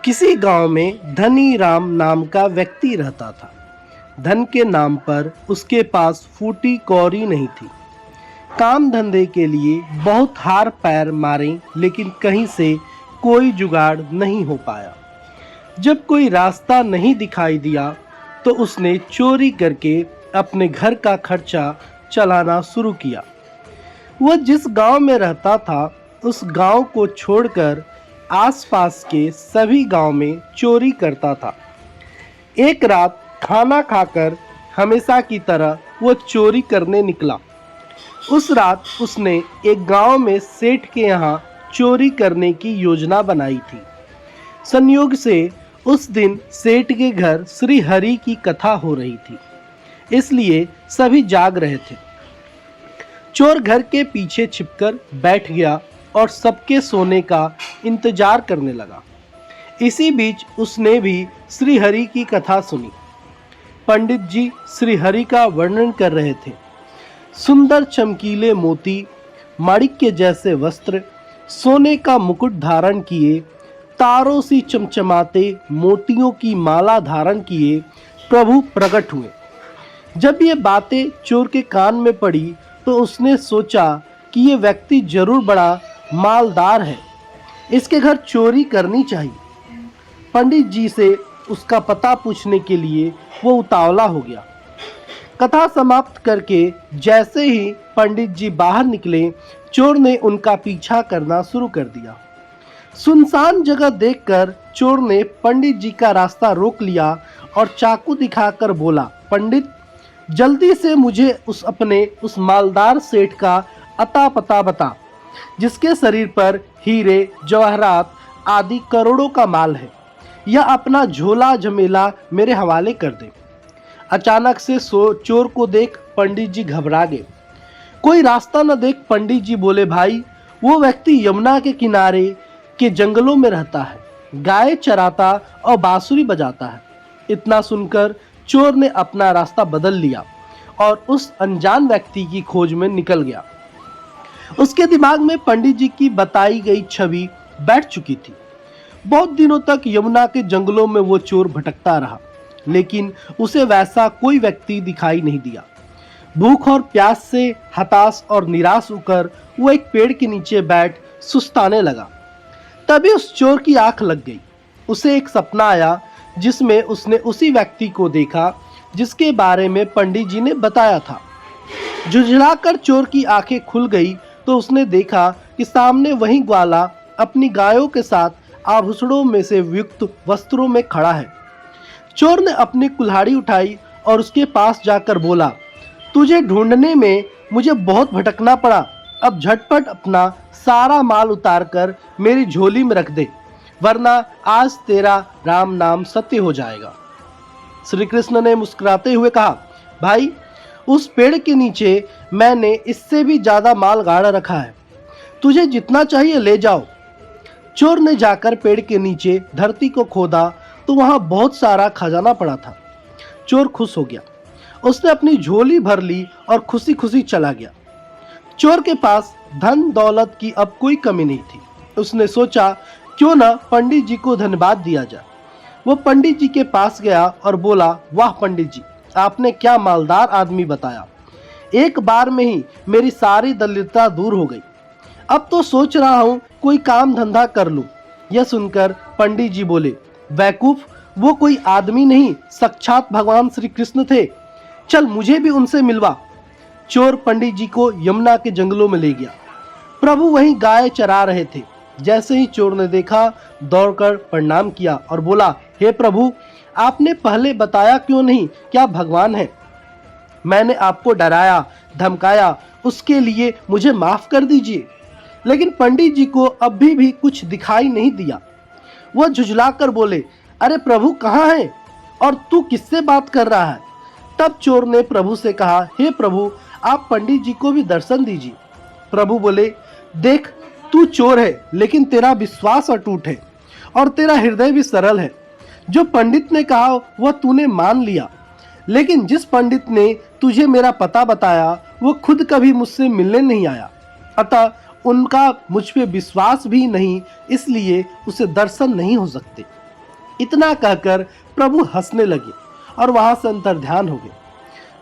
किसी गांव में धनी राम नाम का व्यक्ति रहता था। धन के नाम पर उसके पास फूटी कौड़ी नहीं थी। काम धंधे के लिए बहुत हार पैर मारे, लेकिन कहीं से कोई जुगाड़ नहीं हो पाया। जब कोई रास्ता नहीं दिखाई दिया तो उसने चोरी करके अपने घर का खर्चा चलाना शुरू किया। वह जिस गांव में रहता था उस गांव को छोड़कर आसपास के सभी गांव में चोरी करता था। एक रात खाना खाकर हमेशा की तरह वो चोरी करने निकला। उस रात उसने एक गांव में सेठ के यहाँ चोरी करने की योजना बनाई थी। संयोग से उस दिन सेठ के घर श्री हरि की कथा हो रही थी, इसलिए सभी जाग रहे थे। चोर घर के पीछे छिपकर बैठ गया और सबके सोने का इंतजार करने लगा। इसी बीच उसने भी श्री हरि की कथा सुनी। पंडित जी श्री हरि का वर्णन कर रहे थे। सुंदर चमकीले मोती, माणिक्य जैसे वस्त्र, सोने का मुकुट धारण किए, तारों सी चमचमाते मोतियों की माला धारण किए प्रभु प्रकट हुए। जब ये बातें चोर के कान में पड़ी तो उसने सोचा कि ये व्यक्ति जरूर बड़ा मालदार है, इसके घर चोरी करनी चाहिए। पंडित जी से उसका पता पूछने के लिए वो उतावला हो गया। कथा समाप्त करके जैसे ही पंडित जी बाहर निकले, चोर ने उनका पीछा करना शुरू कर दिया। सुनसान जगह देखकर चोर ने पंडित जी का रास्ता रोक लिया और चाकू दिखाकर बोला, पंडित, जल्दी से मुझे उस मालदार सेठ का अता पता बता, जिसके शरीर पर हीरे जवाहरात आदि करोड़ों का माल है। यह अपना झोला झमेला मेरे हवाले कर दे। अचानक से चोर को देख पंडित जी घबरा गए। कोई रास्ता न देख पंडित जी बोले, भाई, वो व्यक्ति यमुना के किनारे के जंगलों में रहता है, गाय चराता और बांसुरी बजाता है। इतना सुनकर चोर ने अपना रास्ता बदल लिया और उस अनजान व्यक्ति की खोज में निकल गया। उसके दिमाग में पंडित जी की बताई गई छवि बैठ चुकी थी। बहुत दिनों तक यमुना के जंगलों में वो चोर भटकता रहा, लेकिन उसे वैसा कोई व्यक्ति दिखाई नहीं दिया। भूख और प्यास से हताश और निराश होकर वो एक पेड़ के नीचे बैठ सुस्ताने लगा। तभी उस चोर की आंख लग गई। उसे एक सपना आया जिसमें उसने उसी व्यक्ति को देखा जिसके बारे में पंडित जी ने बताया था। झुंझलाकर चोर की आंखें खुल गई तो उसने देखा कि सामने वही ग्वाला अपनी गायों के साथ आभूषणों में से युक्त वस्त्रों में खड़ा है। चोर ने अपनी कुल्हाड़ी उठाई और उसके पास जाकर बोला, तुझे ढूंढने में मुझे बहुत भटकना पड़ा। अब झटपट अपना सारा माल उतारकर मेरी झोली में रख दे, वरना आज तेरा राम नाम सत्य हो जाएगा। श्री कृष्ण ने मुस्कुराते हुए कहा, भाई, उस पेड़ के नीचे मैंने इससे भी ज्यादा माल गाड़ रखा है, तुझे जितना चाहिए ले जाओ। चोर ने जाकर पेड़ के नीचे धरती को खोदा तो वहां बहुत सारा खजाना पड़ा था। चोर खुश हो गया। उसने अपनी झोली भर ली और खुशी खुशी चला गया। चोर के पास धन दौलत की अब कोई कमी नहीं थी। उसने सोचा, क्यों ना पंडित जी को धन्यवाद दिया जाए। वो पंडित जी के पास गया और बोला, वाह पंडित जी, आपने क्या मालदार आदमी बताया। एक बार में ही मेरी सारी दरिद्रता दूर हो गई। अब तो सोच रहा हूँ कोई काम धंधा कर लूँ। यह सुनकर पंडित जी बोले, बेवकूफ, वो कोई आदमी नहीं, साक्षात भगवान श्री कृष्ण थे। चल मुझे भी उनसे मिलवा। चोर पंडित जी को यमुना के जंगलों में ले गया। प्रभु वहीं गाय चरा रहे थे। जैसे ही चोर ने देखा, दौड़कर प्रणाम किया और बोला, हे प्रभु, आपने पहले बताया क्यों नहीं कि आप भगवान हैं। मैंने आपको डराया धमकाया, उसके लिए मुझे माफ कर दीजिए। लेकिन पंडित जी को अभी भी कुछ दिखाई नहीं दिया। वह झुझलाकर बोले, अरे प्रभु कहाँ हैं और तू किससे बात कर रहा है। तब चोर ने प्रभु से कहा, हे प्रभु, आप पंडित जी को भी दर्शन दीजिए। प्रभु बोले, देख, तू चोर है लेकिन तेरा विश्वास अटूट है और तेरा हृदय भी सरल है। जो पंडित ने कहा वह तूने मान लिया, लेकिन जिस पंडित ने तुझे मेरा पता बताया वो खुद कभी मुझसे मिलने नहीं आया, अतः उनका मुझ पे विश्वास भी नहीं, इसलिए उसे दर्शन नहीं हो सकते। इतना कहकर प्रभु हंसने लगे और वहां से अंतर्ध्यान हो गए।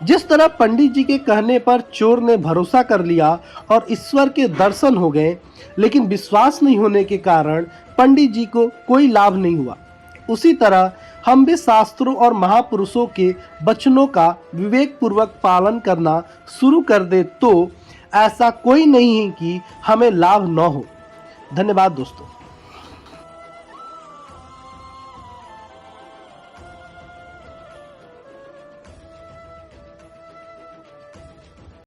जिस तरह पंडित जी के कहने पर चोर ने भरोसा कर लिया और ईश्वर के दर्शन हो गए, लेकिन विश्वास नहीं होने के कारण पंडित जी को कोई लाभ नहीं हुआ, उसी तरह हम भी शास्त्रों और महापुरुषों के वचनों का विवेक पूर्वक पालन करना शुरू कर दे तो ऐसा कोई नहीं है कि हमें लाभ न हो। धन्यवाद दोस्तों।